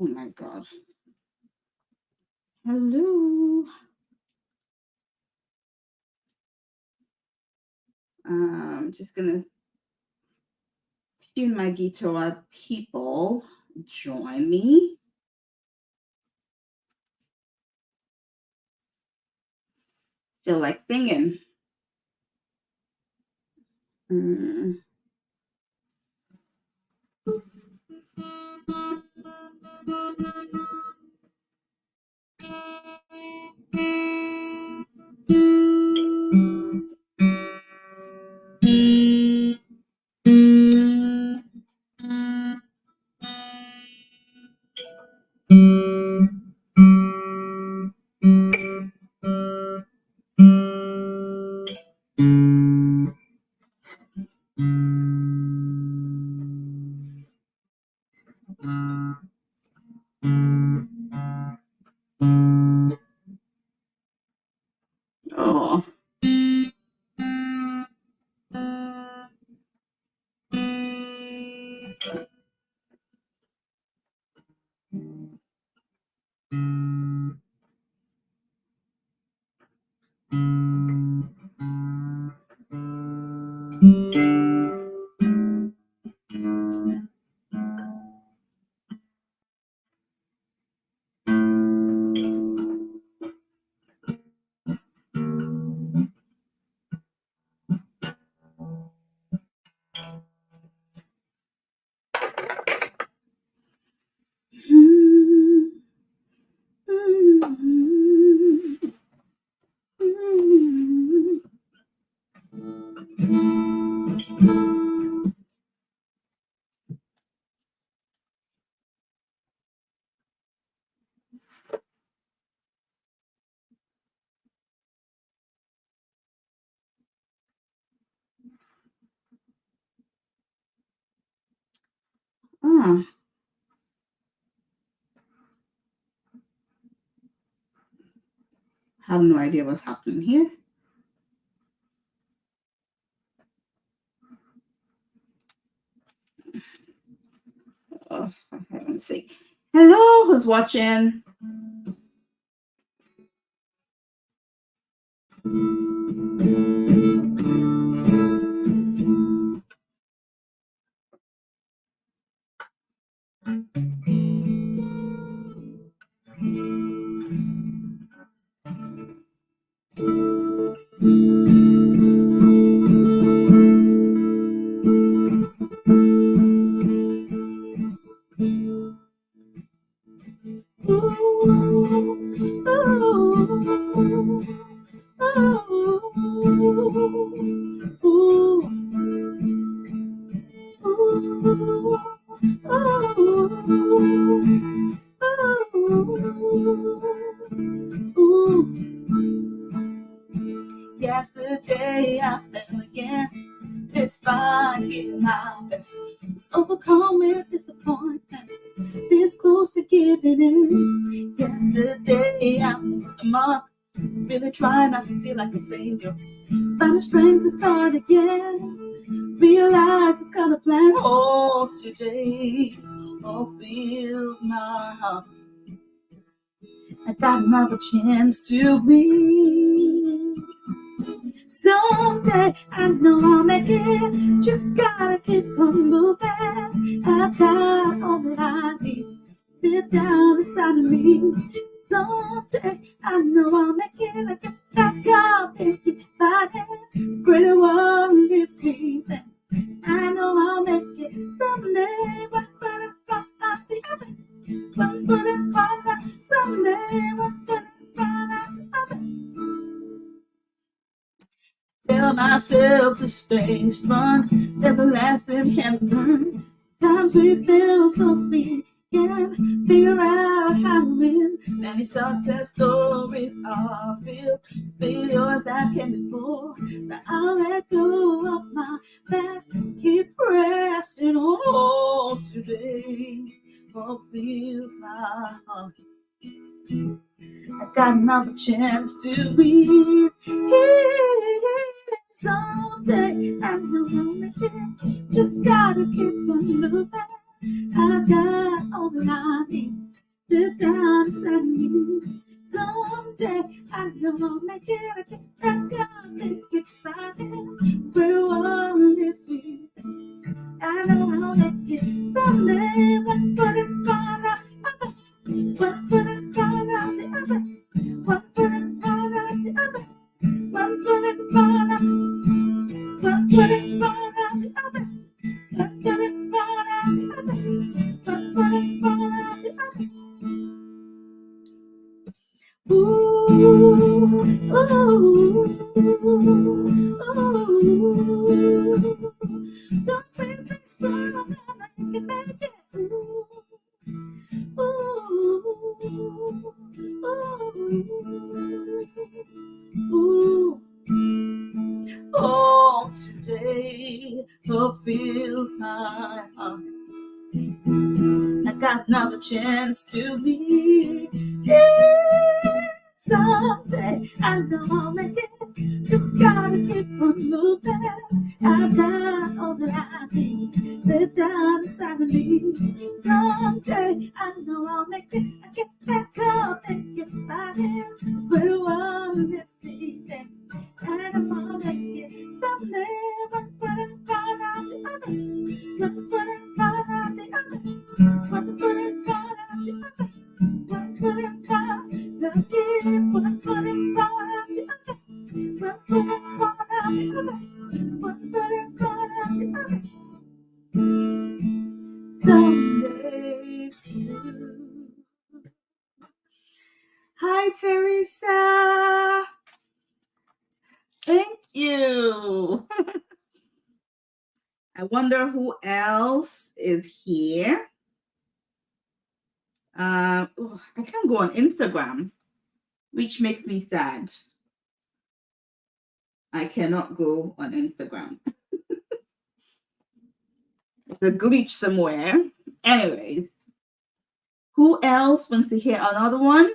Oh my God. Hello. Just gonna tune my guitar while people join me. Feel like singing. Mm. Oh. Ah, have no idea what's happening here. Oh, for heaven's sake. Hello, who's watching? Yesterday I fell again. Despite giving my best, was overcome with disappointment. This close to giving in. Yesterday I missed the mark. Really try not to feel like a failure. Find the strength to start again. Realize it's got a plan. Oh, today all feels my heart. I got another chance to win. Someday I know I'll make it. Just gotta keep on moving. I've got all that I need deep down inside of me. Someday I know I'll make it. I get back up and keep fighting. Greater one lives me then. I know I'll make it someday. One foot in front of the other. One foot in front of someday. One foot in front of the other. Tell myself to stay strong. There's a lesson can learn. Sometimes we feel so weak. Can't figure out how to win. Many success stories are filled. Failures that came before. But I'll let go of my past. Keep pressing on today. Hope feels my heart. I got another chance to win. Someday I know I'll make it. Just gotta keep on moving. I've got all that I need the dance I need. Someday I know I'll make it. I get back up and get excited. Where one lives with. I know I'll make it. Someday, one foot in front of the other. One foot in front of the other. One foot in front of the other. One foot in front of. One foot in front of the other. One foot in front of the other. One foot in front of the other. Ooh, ooh, ooh. Don't make me strong, I can make it. Ooh, ooh, ooh. Oh, today hope fills my heart. I got another chance to be. Yeah, someday I know I'll make it. Just gotta keep on moving. I've got all that I need. They're down inside of me. Someday I know I'll make it. I get back up and get excited. Where one lives me, and I'll make it. Someday one foot in front of the other. One foot in front of the other. One foot in front of the other. One foot in front. Let's get it. One foot in front of the other. One foot in front of the other. One foot in front of the other. Someday soon. Hi, Teresa. Thank you. I wonder who else is here. I can't go on Instagram, which makes me sad. I cannot go on Instagram. It's a glitch somewhere. Anyways, who else wants to hear another one?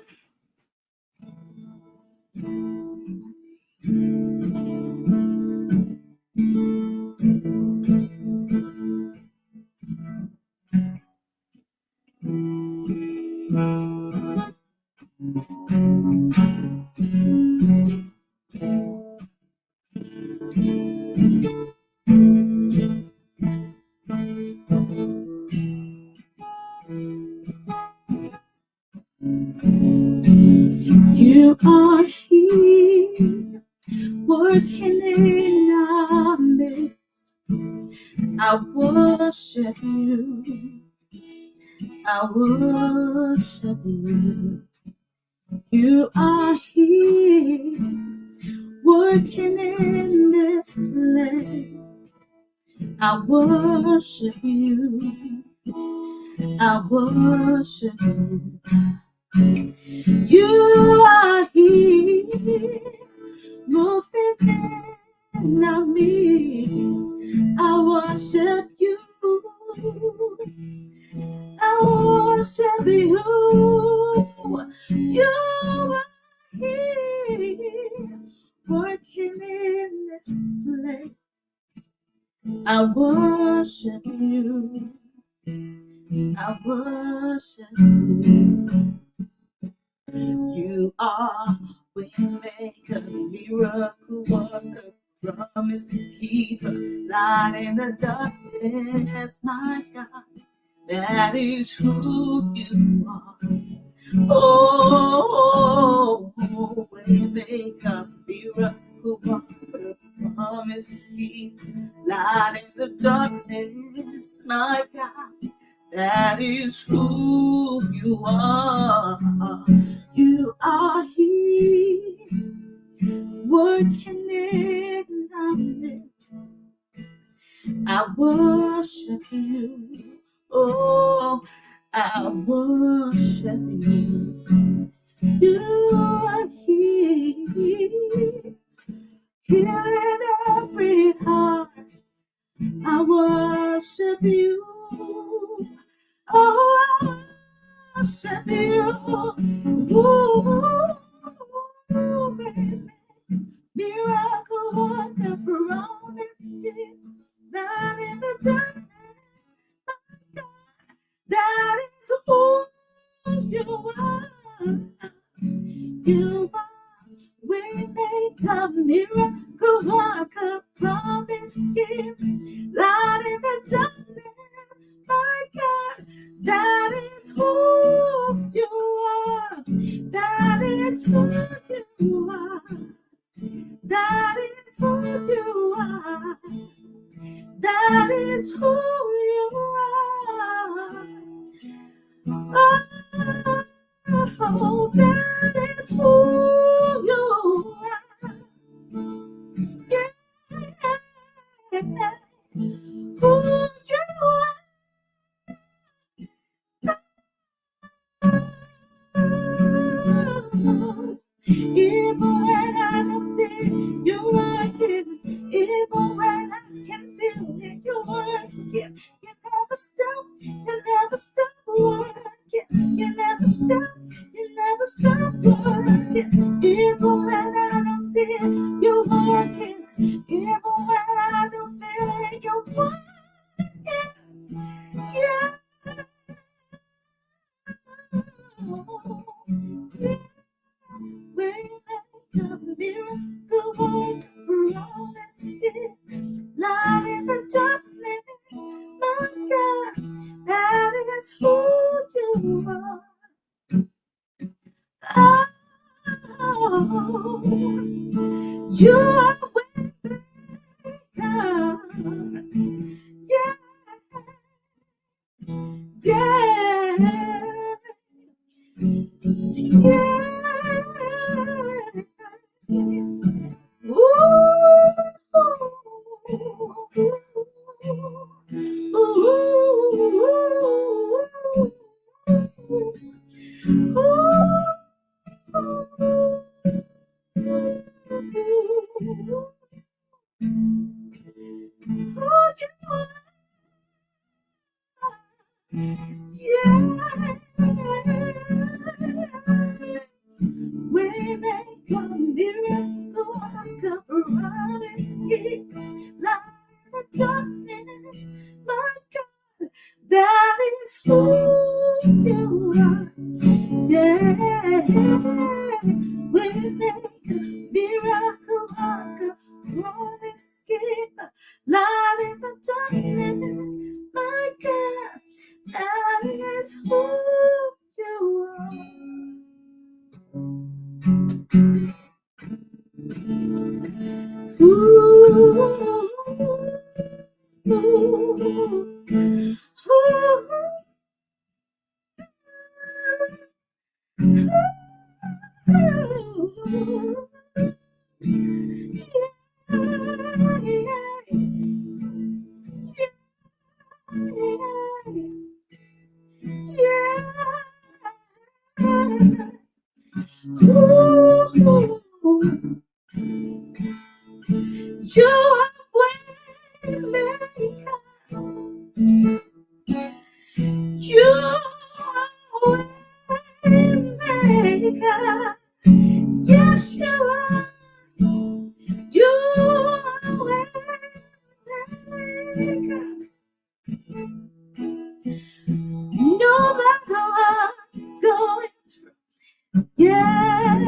You are here, working in our midst. I worship you. I worship you. You are here, working in this place. I worship you. I worship you. You are here, moving in our midst. I worship you. I worship you. You are here, working in this place. I worship you. I worship you. You are waymaker, miracle worker, promise keeper, light in the darkness, my God. That is who you are. Oh, waymaker, miracle worker, promise keeper, light in the darkness, my God. That is who you are. You are here, working in our midst. I worship you. Oh, I worship you. You are here, healing every heart. I worship you. Oh, I worship you. Ooh, baby. Miracle worker, promise keeper, not in the darkness. That is who you you are. We make a miracle worker, promise keep, light in the darkness. My God, that is who you are. That is who you are. That is who you are. That is who you are. Oh, that is who you are. Yeah, who you are. Even when I don't see it, you are hidden. Even when I can feel it, you work it. You never stop, you never stop working. You never stop, you never stop working. Even when I don't see it, you work it. Even when I don't feel it, you work it. Yeah. Yeah. We make a miracle work, promise it. Light in the darkness, my God, that is who you are. Oh, you are with God. Yeah, yeah, yeah. We make a miracle, I promise it. Light in the darkness, my God, that is who you are. Yeah, we make a miracle, I promise it. Light in the darkness, my God, that is who you are. You are way maker. You are way maker. Yes, you are. You are way maker. No matter what's going through. Yeah.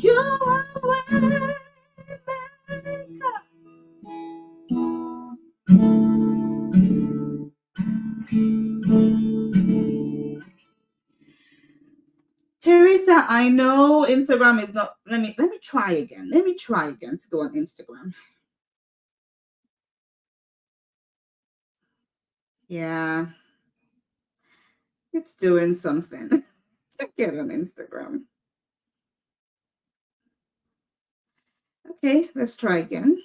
You are way maker. Teresa, I know Instagram is not. Let me try again. Let me try again to go on Instagram. Yeah, it's doing something. Get on Instagram. Okay, let's try again.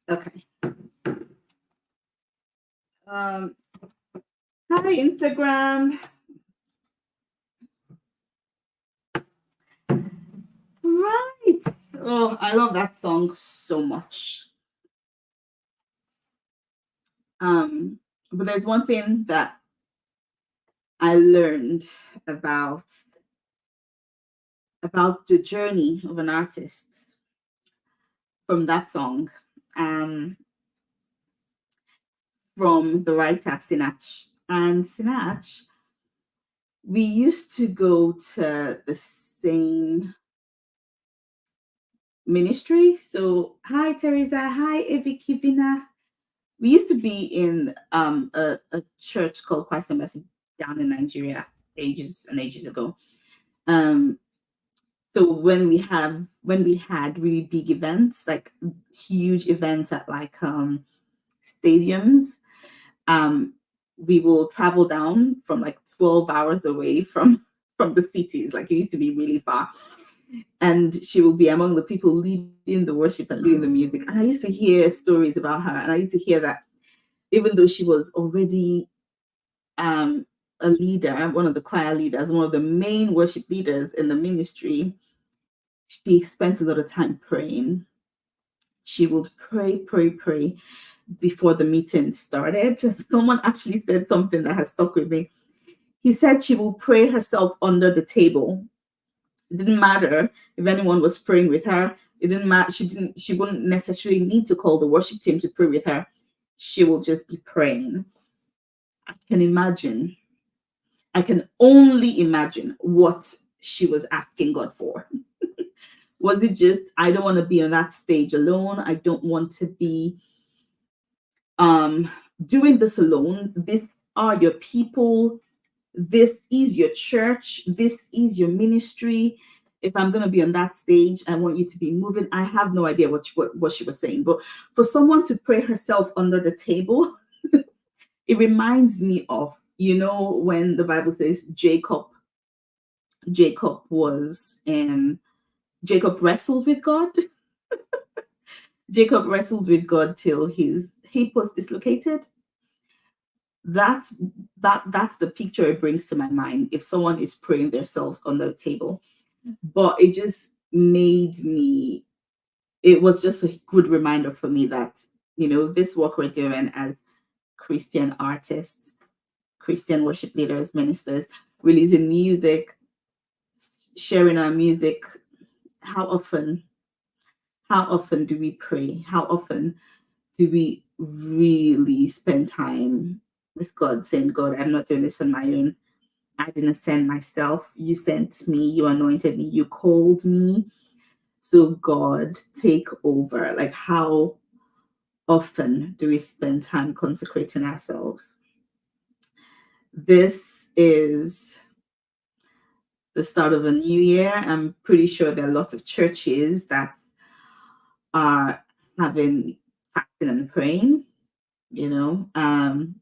Okay. Hi Instagram. Right. Oh, I love that song so much. But there's one thing that I learned about the journey of an artist from that song. Um, from the writer Sinach. And Sinach, we used to go to the same ministry. So, hi, Teresa. Hi, Evi Kibina. We used to be in a church called Christ Embassy down in Nigeria ages and ages ago. Um, so when we had really big events, like huge events at like stadiums, um, we will travel down from like 12 hours away from the cities. Like it used to be really far. And she will be among the people leading the worship and leading the music. And I used to hear stories about her, and I used to hear that even though she was already um, a leader, one of the choir leaders, one of the main worship leaders in the ministry, she spent a lot of time praying. She would pray, pray, pray before the meeting started. Someone actually said something that has stuck with me. He said she will pray herself under the table. It didn't matter if anyone was praying with her. It didn't matter. She wouldn't necessarily need to call the worship team to pray with her. She will just be praying. I can imagine. I can only imagine what she was asking God for. Was it just, I don't want to be on that stage alone. I don't want to be doing this alone. These are your people. This is your church. This is your ministry. If I'm going to be on that stage, I want you to be moving. I have no idea what she was saying, but for someone to pray herself under the table, it reminds me of, when the Bible says Jacob was Jacob wrestled with God. Jacob wrestled with God till his hip was dislocated. That's the picture it brings to my mind if someone is praying themselves under the table. But it just it was just a good reminder for me that this work we're doing as Christian artists, Christian worship leaders, ministers, releasing music, sharing our music. How often do we pray? How often do we really spend time with God, saying, God, I'm not doing this on my own. I didn't send myself. You sent me. You anointed me. You called me. So God, take over. Like, how often do we spend time consecrating ourselves? This is the start of a new year. I'm pretty sure there are lots of churches that are having fasting and praying, and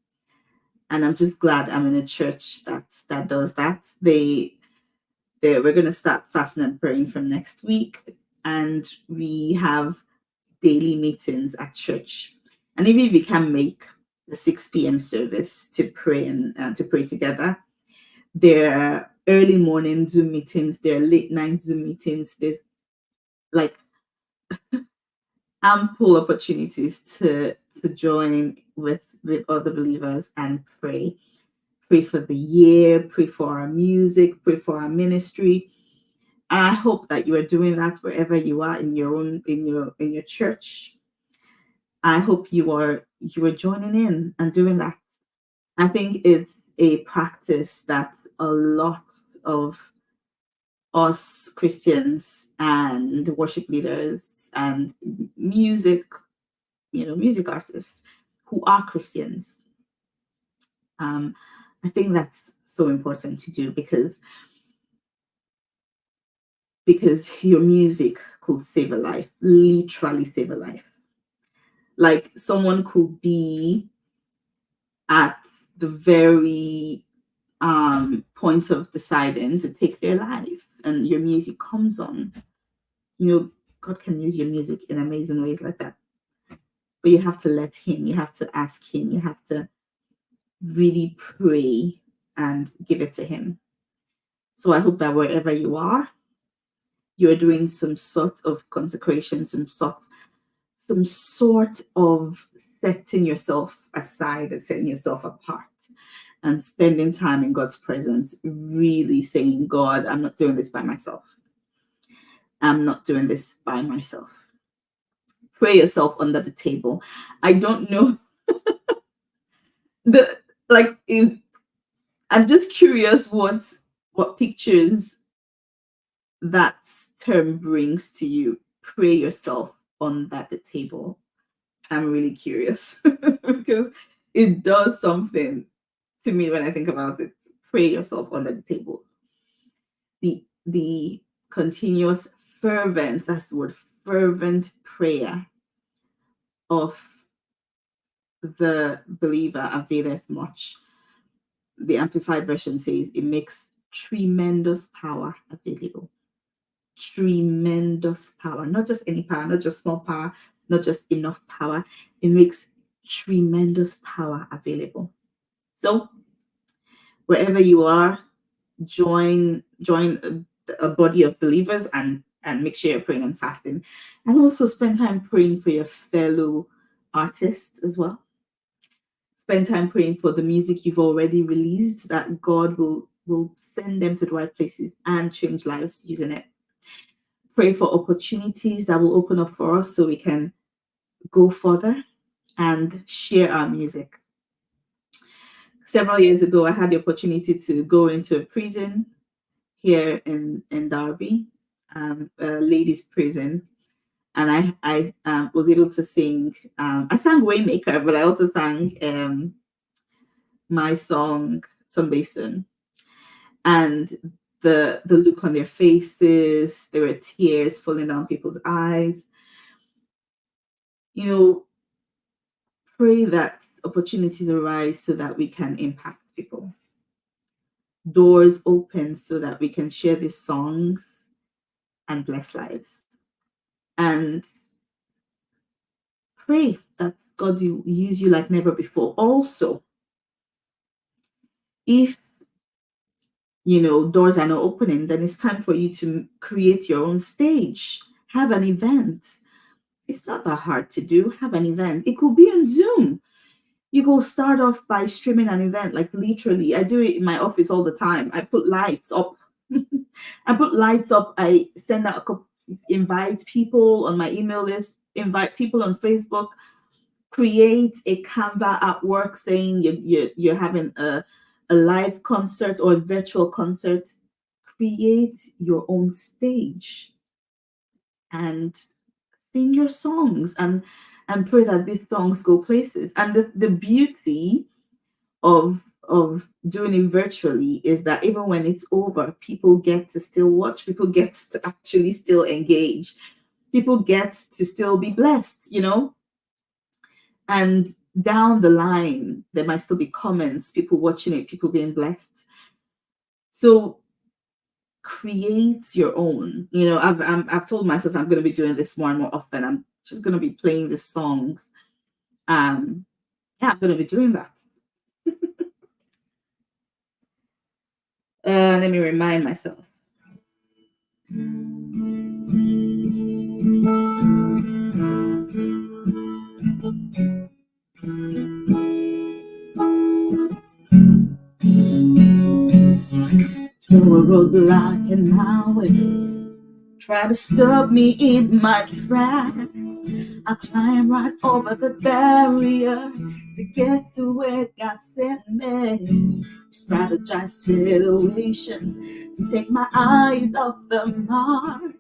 I'm just glad I'm in a church that does that. We're going to start fasting and praying from next week, and we have daily meetings at church. And even if we can make the 6 p.m. service to pray and to pray together, there are early morning Zoom meetings, there are late night Zoom meetings. There's like ample opportunities to join with other believers and pray for the year, pray for our music, pray for our ministry. And I hope that you are doing that wherever you are in your church. I hope you are joining in and doing that. I think it's a practice that a lot of us Christians and worship leaders and music artists who are Christians. I think that's so important to do because your music could save a life, literally save a life. Like someone could be at the very point of deciding to take their life, and your music comes on. God can use your music in amazing ways like that. But you have to let him, you have to ask him, you have to really pray and give it to him. So I hope that wherever you are, you're doing some sort of consecration, some sort of setting yourself aside and setting yourself apart and spending time in God's presence, really saying, God, I'm not doing this by myself. I'm not doing this by myself. Pray yourself under the table. I don't know. the like if, I'm just curious what pictures that term brings to you. Pray yourself on that the table. I'm really curious because it does something to me when I think about it. Pray yourself under the table. The continuous fervent, that's the word, fervent prayer of the believer availeth much. The Amplified Version says it makes tremendous power available. Tremendous power, not just any power, not just small power, not just enough power. It makes tremendous power available. So wherever you are, join a body of believers and make sure you're praying and fasting, and also spend time praying for your fellow artists as well. Spend time praying for the music you've already released, that God will send them to the right places and change lives using it. Pray for opportunities that will open up for us so we can go further and share our music. Several years ago, I had the opportunity to go into a prison here in Derby, a ladies' prison, and I was able to sing. I sang Waymaker, but I also sang my song Someday Soon, and the look on their faces, there were tears falling down people's eyes. You know, pray that opportunities arise so that we can impact people. Doors open so that we can share these songs and bless lives. And pray that God will use you like never before. Also, if doors are not opening, then it's time for you to create your own stage. Have an event. It's not that hard to do. Have an event. It could be on Zoom. You could start off by streaming an event, like literally. I do it in my office all the time. I put lights up. I send out invite people on my email list, invite people on Facebook, create a Canva at work saying you're having a live concert or a virtual concert. Create your own stage and sing your songs and pray that these songs go places. And the beauty of doing it virtually is that even when it's over, people get to still watch, people get to actually still engage, people get to still be blessed, and down the line there might still be comments, people watching it, people being blessed. So create your own. I've told myself I'm going to be doing this more and more often. I'm just going to be playing the songs. I'm going to be doing that. Let me remind myself. Through a roadblock in my way, try to stop me in my tracks. I climb right over the barrier to get to where God sent me. Strategize situations to take my eyes off the mark.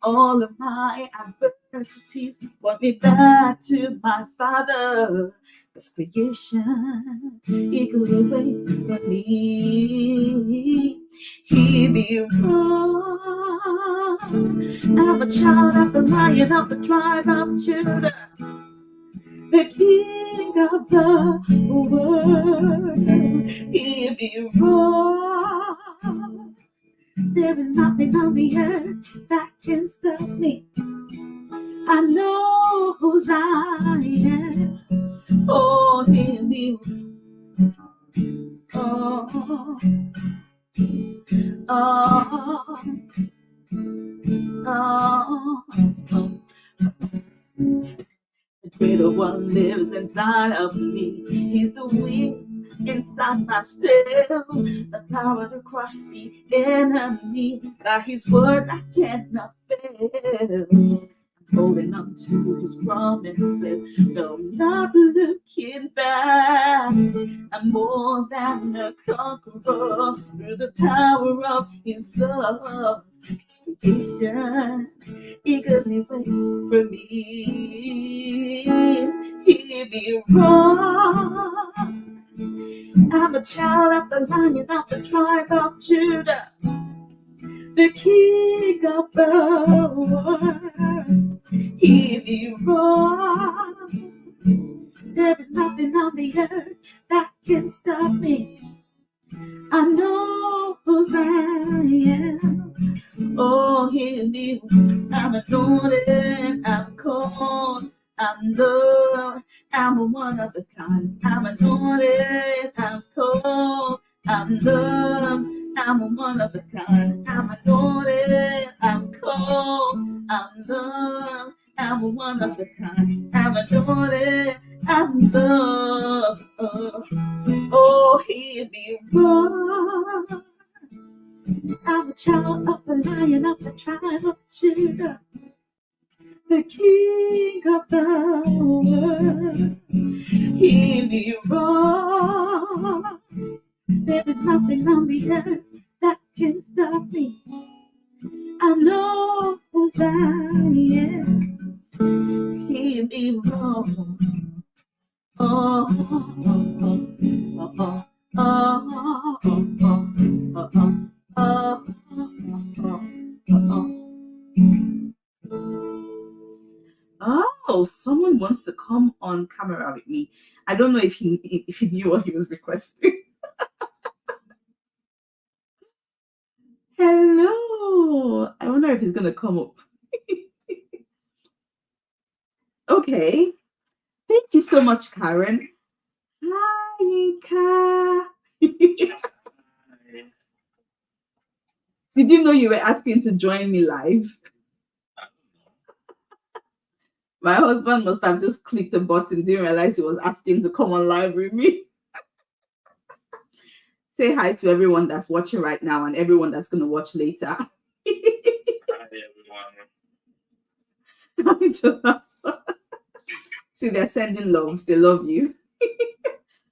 All of my adversities point me back to my Father. Cause creation eagerly waits for me. He be wrong. I'm a child of the Lion of the tribe of Judah, the King of the world. He be wrong. There is nothing on the earth that can stop me. I know whose I am. Oh, hear me. Oh, oh, oh, oh. The greater one lives inside of me. He's the wind inside my shell, the power to crush the enemy. By his word I cannot fail. holding up to his promises. No, not looking back. I'm more than a conqueror through the power of his love. His creation eagerly waits for me. Hear me roar. I'm a child of the Lion of the tribe of Judah, the King of the world. Hear me roar. There is nothing on the earth that can stop me. I know whose I am. Oh, hear me. I'm anointed, I'm called, I'm loved, I'm a one of a kind. I'm anointed, I'm called, I'm loved, I'm a one of a kind. I'm anointed, I'm called, I'm loved, I'm a one of a kind. I'm anointed, I'm loved. Oh, hear me roar. I'm a child of the Lion of the tribe of Judah, the King of the world. Hear me roar. There is nothing on the earth that can stop me. I know whose I am. Hear me roar. Oh, oh, oh, oh, oh, oh, oh, oh, Oh, someone wants to come on camera with me. I don't know if he knew what he was requesting. Hello. I wonder if he's gonna come up. Okay. Thank you so much, Karen. Hi, Ika. Did you know you were asking to join me live? My husband must have just clicked a button, didn't realize he was asking to come on live with me. Say hi to everyone that's watching right now and everyone that's going to watch later. Hi, everyone. See, they're sending loves. They love you.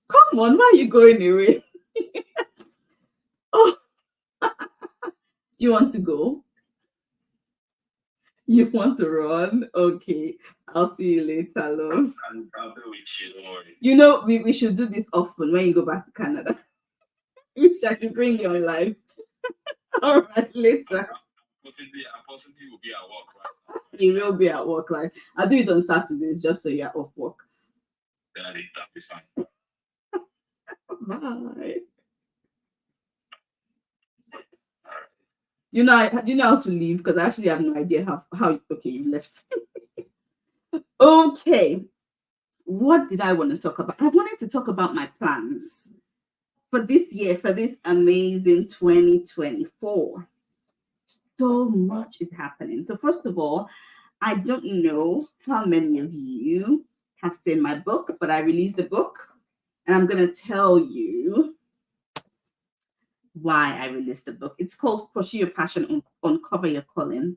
Come on, why are you going away? Oh, do you want to go? You want to run? Okay, I'll see you later, love. I'll be with you, don't worry. You know, we should do this often when you go back to Canada. Wish I could bring you on live. All right, later. I possibly will be at work right now. You will be at work, like I'll do it on Saturdays just so you're off work. That'll be fine. Bye. You know, do you know how to leave? Because I actually have no idea how. Okay, you left. Okay, what did I want to talk about? I wanted to talk about my plans for this year, for this amazing 2024. So much is happening. So first of all, I don't know how many of you have seen my book, but I released the book, and I'm going to tell you why I released the book. It's called Pursue Your Passion, Uncover Your Calling.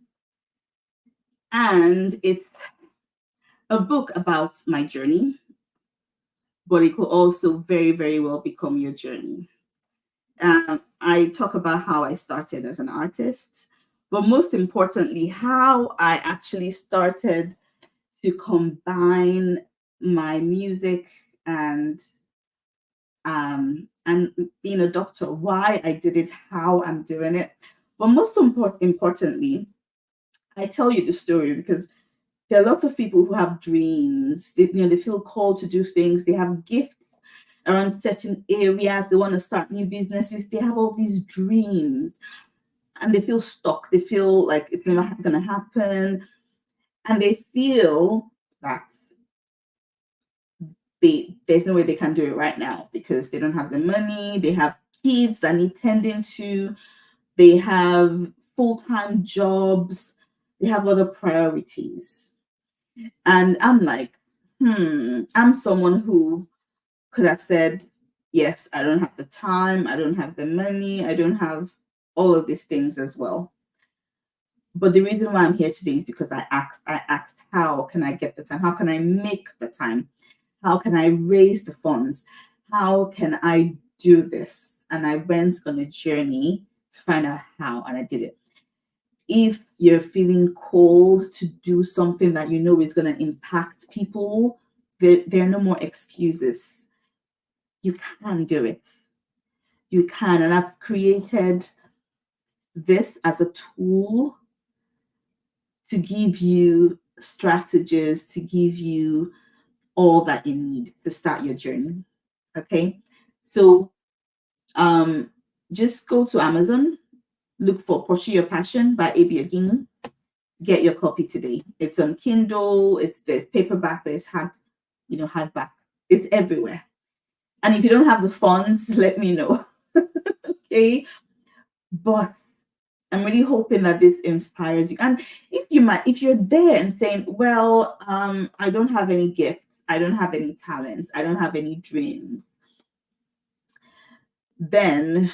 And it's a book about my journey, but it could also very, very well become your journey. I talk about how I started as an artist, but most importantly, how I actually started to combine my music and being a doctor, why I did it, how I'm doing it. But most importantly, I tell you the story because there are lots of people who have dreams. They feel called to do things. They have gifts around certain areas. They want to start new businesses. They have all these dreams and they feel stuck. They feel like it's never going to happen. And they feel that there's no way they can do it right now because they don't have the money. They have kids that need tending to. They have full-time jobs. They have other priorities. And I'm like, I'm someone who could have said, yes, I don't have the time, I don't have the money, I don't have all of these things as well. But the reason why I'm here today is because I asked how can I get the time? How can I make the time? How can I raise the funds? How can I do this? And I went on a journey to find out how, and I did it. If you're feeling called to do something that you know is going to impact people, there are no more excuses. You can do it. You can. And I've created this as a tool to give you strategies, to give you all that you need to start your journey. Okay. So just go to Amazon, look for Pursue Your Passion by A.B. Ogini. Get your copy today. It's on Kindle, there's paperback, there's hardback. It's everywhere. And if you don't have the funds, let me know. Okay. But I'm really hoping that this inspires you. And if you're there and saying, well, I don't have any gifts, I don't have any talents, I don't have any dreams, then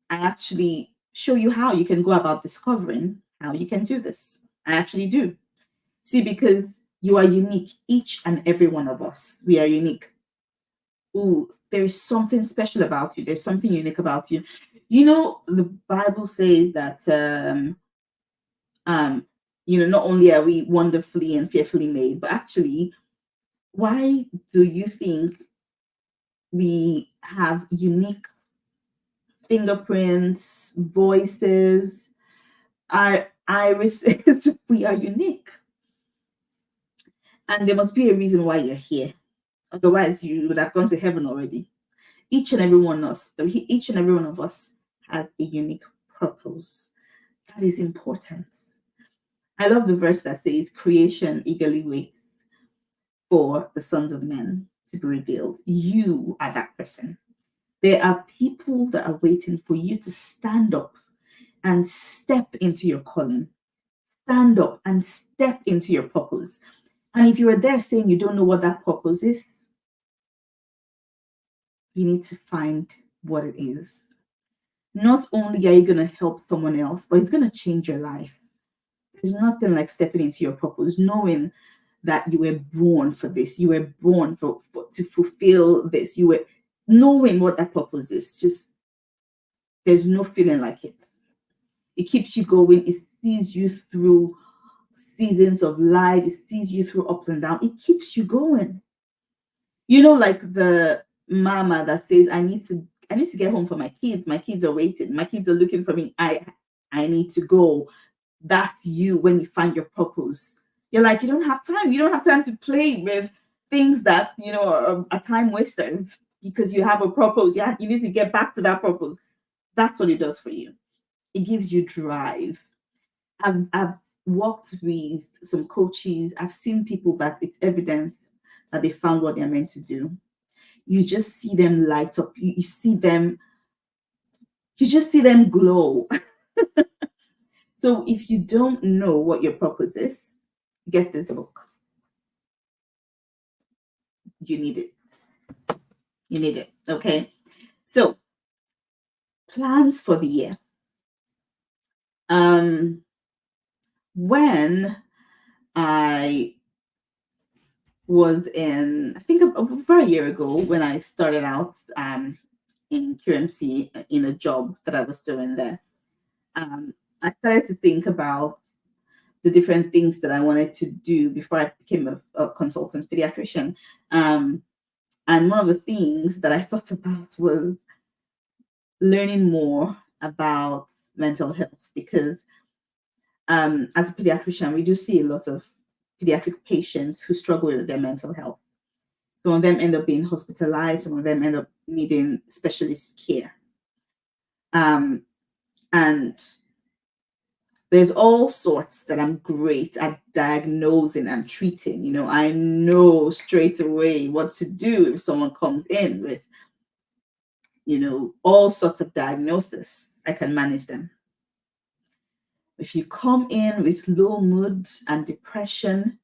I actually show you how you can go about discovering how you can do this. I actually do. See, because you are unique, each and every one of us, we are unique. Ooh, there's something special about you. There's something unique about you. You know, the Bible says that not only are we wonderfully and fearfully made, but actually, why do you think we have unique fingerprints, voices, our irises? We are unique. And there must be a reason why you're here. Otherwise, you would have gone to heaven already. Each and every one of us has a unique purpose. That is important. I love the verse that says, creation eagerly waits for the sons of men to be revealed. You are that person. There are people that are waiting for you to stand up and step into your calling. Stand up and step into your purpose. And if you are there saying you don't know what that purpose is, you need to find what it is. Not only are you going to help someone else, but it's going to change your life. There's nothing like stepping into your purpose, knowing that you were born for this. You were born to fulfill this. You were knowing what that purpose is. Just there's no feeling like it. It keeps you going. It sees you through seasons of life. It sees you through ups and downs. It keeps you going. You know, like the mama that says, I need to get home for my kids. My kids are waiting. My kids are looking for me. I need to go. That's you when you find your purpose. You're like, you don't have time. You don't have time to play with things that, are time wasters because you have a purpose. Yeah, you need to get back to that purpose. That's what it does for you. It gives you drive. I've worked with some coaches. I've seen people that it's evident that they found what they're meant to do. You just see them light up. You see them. You just see them glow. So if you don't know what your purpose is, get this book. You need it. You need it. Okay. So plans for the year. When I was I think about a year ago, when I started out in QMC in a job that I was doing there, I started to think about the different things that I wanted to do before I became a consultant pediatrician. And one of the things that I thought about was learning more about mental health, because as a pediatrician, we do see a lot of pediatric patients who struggle with their mental health. Some of them end up being hospitalized, some of them end up needing specialist care. And there's all sorts that I'm great at diagnosing and treating. I know straight away what to do if someone comes in with, all sorts of diagnosis. I can manage them. If you come in with low mood and depression,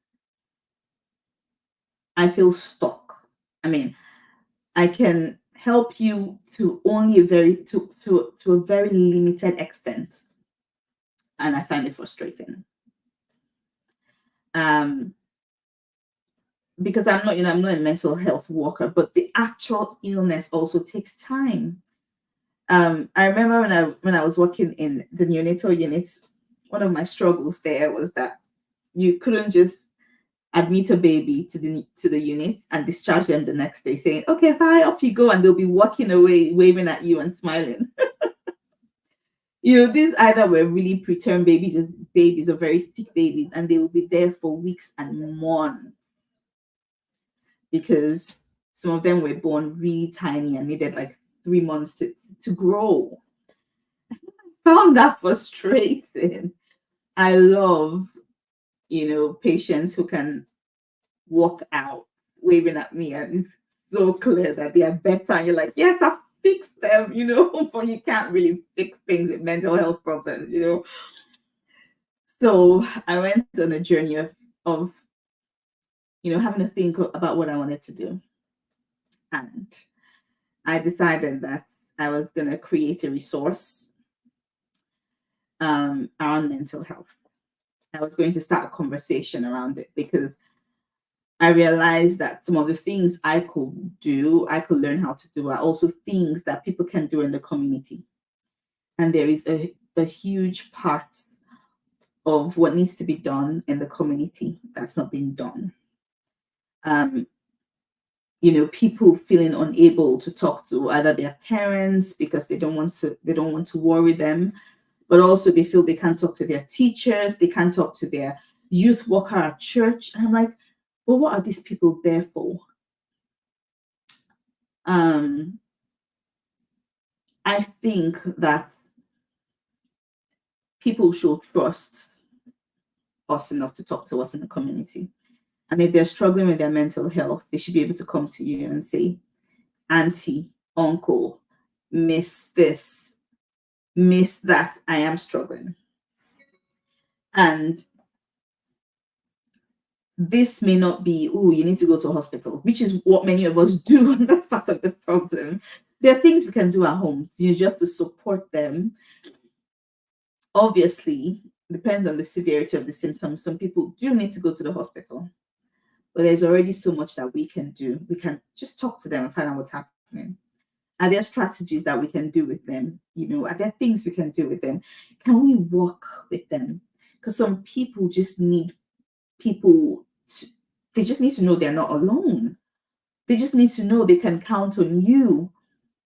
I feel stuck. I mean, I can help you to only a very limited extent. and I find it frustrating. Because I'm not a mental health worker, but the actual illness also takes time. I remember when I was working in the neonatal units, one of my struggles there was that you couldn't just admit a baby to the unit and discharge them the next day, saying, "Okay, bye, off you go," and they'll be walking away, waving at you and smiling. These either were really preterm babies or very sick babies, and they will be there for weeks and months because some of them were born really tiny and needed like 3 months to grow. I found that frustrating. I love, patients who can walk out waving at me and it's so clear that they are better. And you're like, yes, I fixed them, but you can't really fix things with mental health problems. So I went on a journey of having to think about what I wanted to do. And I decided that I was going to create a resource around mental health. I was going to start a conversation around it because I realized that some of the things I could learn how to do, are also things that people can do in the community. And there is a huge part of what needs to be done in the community that's not being done. People feeling unable to talk to either their parents because they don't want to worry them, but also they feel they can't talk to their teachers, they can't talk to their youth worker at church. And I'm like, well, what are these people there for? I think that people should trust us enough to talk to us in the community. And if they're struggling with their mental health, they should be able to come to you and say, auntie, uncle, miss this, miss that, I am struggling. And this may not be, oh, you need to go to a hospital, which is what many of us do, and that's part of the problem. There are things we can do at home, just to support them. Obviously, depends on the severity of the symptoms. Some people do need to go to the hospital, but there's already so much that we can do. We can just talk to them and find out what's happening. Are there strategies that we can do with them? Are there things we can do with them? Can we work with them? Because some people just need they just need to know they're not alone. They just need to know they can count on you.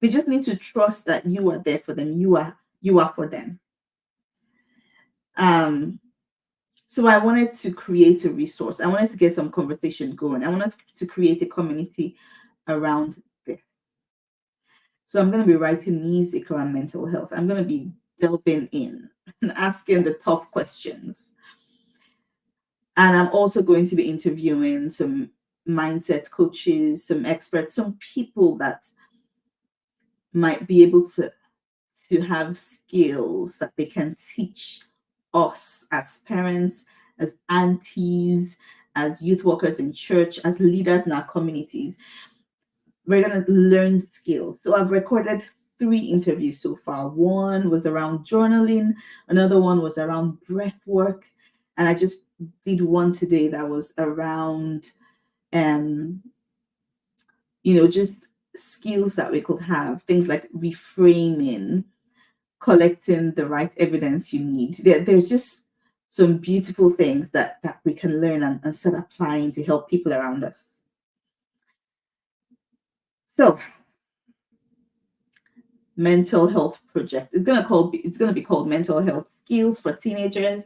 They just need to trust that you are there for them. You are for them. So I wanted to create a resource. I wanted to get some conversation going. I wanted to create a community around this. So I'm going to be writing music around mental health. I'm going to be delving in and asking the tough questions. And I'm also going to be interviewing some mindset coaches, some experts, some people that might be able to have skills that they can teach us as parents, as aunties, as youth workers in church, as leaders in our communities. We're going to learn skills. So I've recorded 3 interviews so far. One was around journaling, another one was around breath work, and I just did one today that was around just skills that we could have, things like reframing, collecting the right evidence you need. There's just some beautiful things that we can learn and start applying to help people around us. So, mental health project. It's gonna be called Mental Health Skills for Teenagers.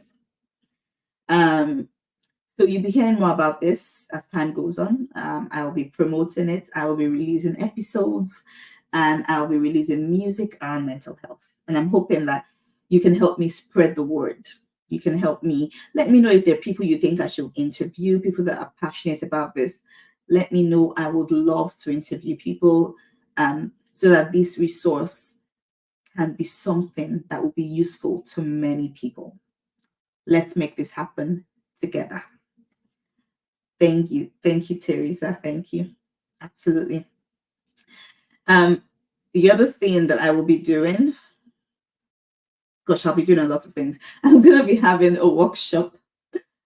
So you'll be hearing more about this as time goes on. I will be promoting it. I will be releasing episodes, and I'll be releasing music around mental health. And I'm hoping that you can help me spread the word. You can help me. Let me know if there are people you think I should interview, people that are passionate about this. Let me know. I would love to interview people so that this resource can be something that will be useful to many people. Let's make this happen together. Thank you, Teresa. Thank you. Absolutely. The other thing that I will be doing gosh, I'll be doing a lot of things. I'm going to be having a workshop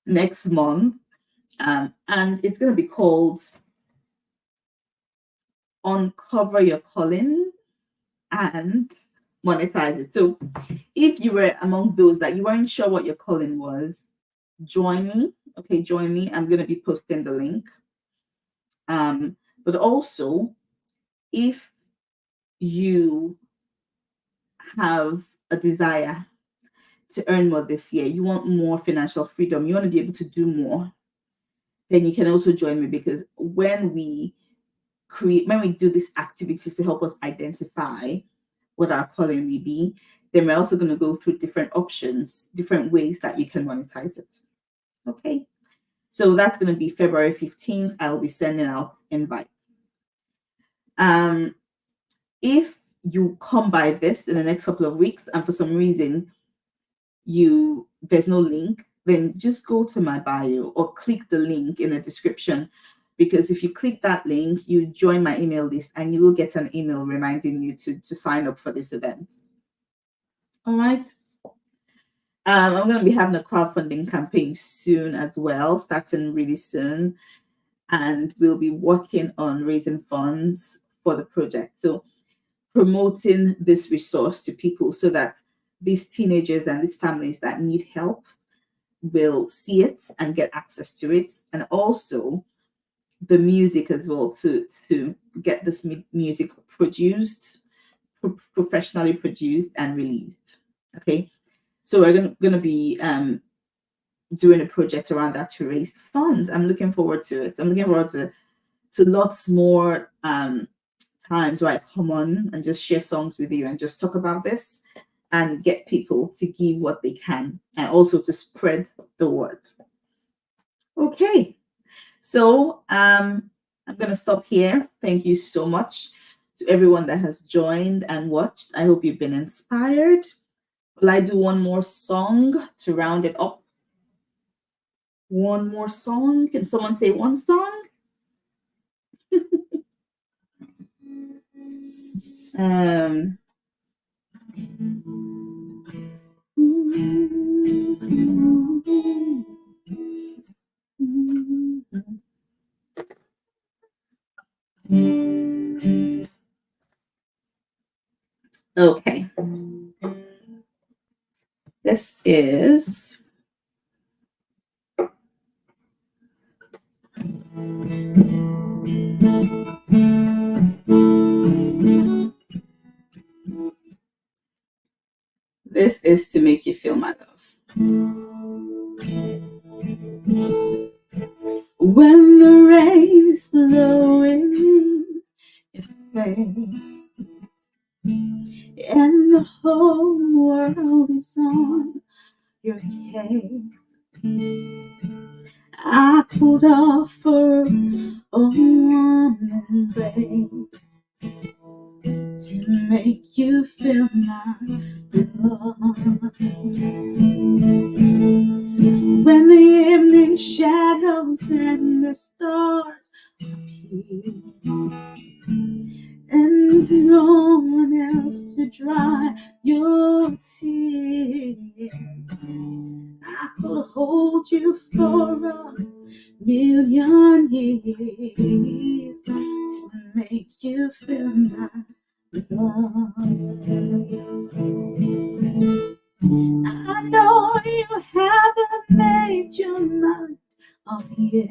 next month, and it's going to be called Uncover Your Calling and Monetize It. So if you were among those that you weren't sure what your calling was, join me. Okay, join me. I'm going to be posting the link. But also, if you have a desire to earn more this year, you want more financial freedom, you want to be able to do more, then you can also join me, because when we do these activities to help us identify what our calling may be, then we're also going to go through different options, different ways that you can monetize it. Okay, so that's going to be February 15th. I'll be sending out invites. If you come by this in the next couple of weeks and for some reason there's no link, then just go to my bio or click the link in the description, because if you click that link, you join my email list and you will get an email reminding you to sign up for this event. All right. I'm going to be having a crowdfunding campaign soon as well, starting really soon, and we'll be working on raising funds for the project. So promoting this resource to people so that these teenagers and these families that need help will see it and get access to it, and also the music as well, to get this music produced, professionally produced and released. Okay, so we're going to be doing a project around that to raise funds. I'm looking forward to it. I'm looking forward to lots more times where I come on and just share songs with you and just talk about this and get people to give what they can, and also to spread the word. Okay, so I'm going to stop here. Thank you so much to everyone that has joined and watched. I hope you've been inspired. Will I do one more song to round it up? One more song? Can someone say one song? Okay. This is To Make You Feel My Love. When the rain is blowing in your face and the whole world is on your case, I could offer a warm embrace to make you feel my love. When the evening shadows and the stars appear, and no one else to dry your tears, I could hold you for a million years to make you feel my love. I know you haven't made your mind up yet,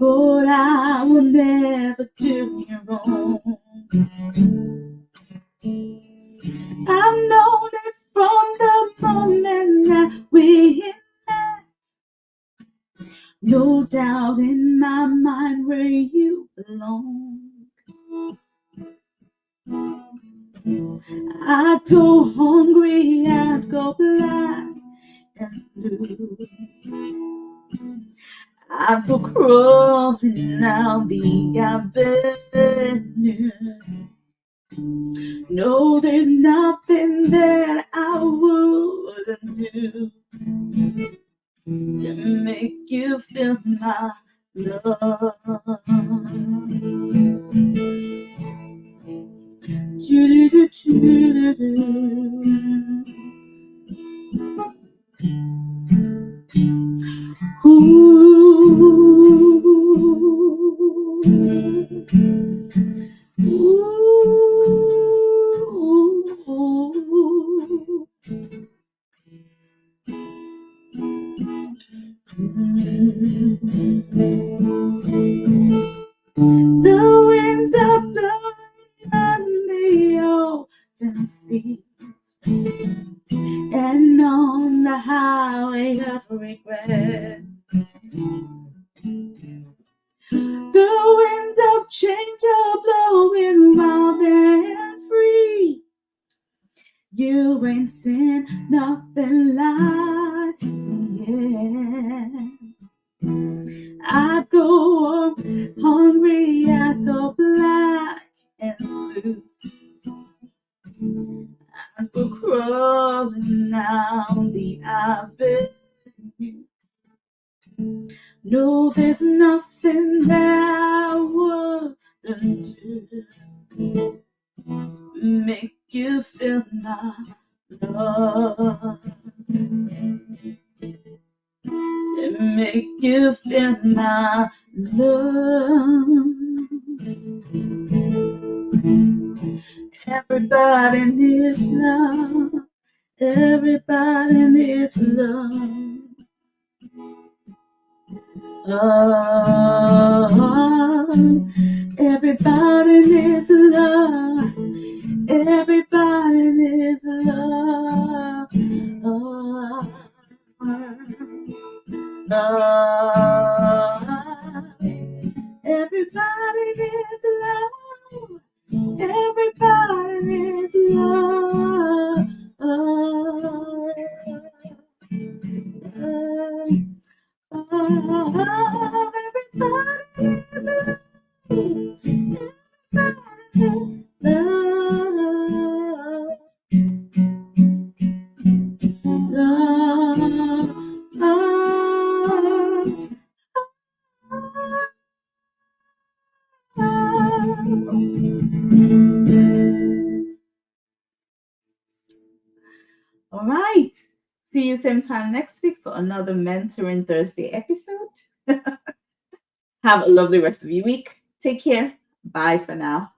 but I will never do you wrong. I've known it from the moment that we met. No doubt in my mind where you belong. I'd go hungry, I'd go black and blue. I'd go crawling down the avenue. No, there's nothing that I wouldn't do to make you feel my love. Do do do do do. highway of regret. The winds of change are blowing wild and free. You ain't seen nothing like me yet. I go hungry, I go black and blue. I go crawling down the avenue. No, there's nothing that I wouldn't do to make you feel my love, to make you feel my love. Everybody needs love. Everybody needs love. Oh, everybody needs love. Everybody needs love. Oh, everybody needs love. Everybody needs love. Everybody needs love. All right. See you same time next week for another Mentoring Thursday episode. Have a lovely rest of your week. Take care. Bye for now.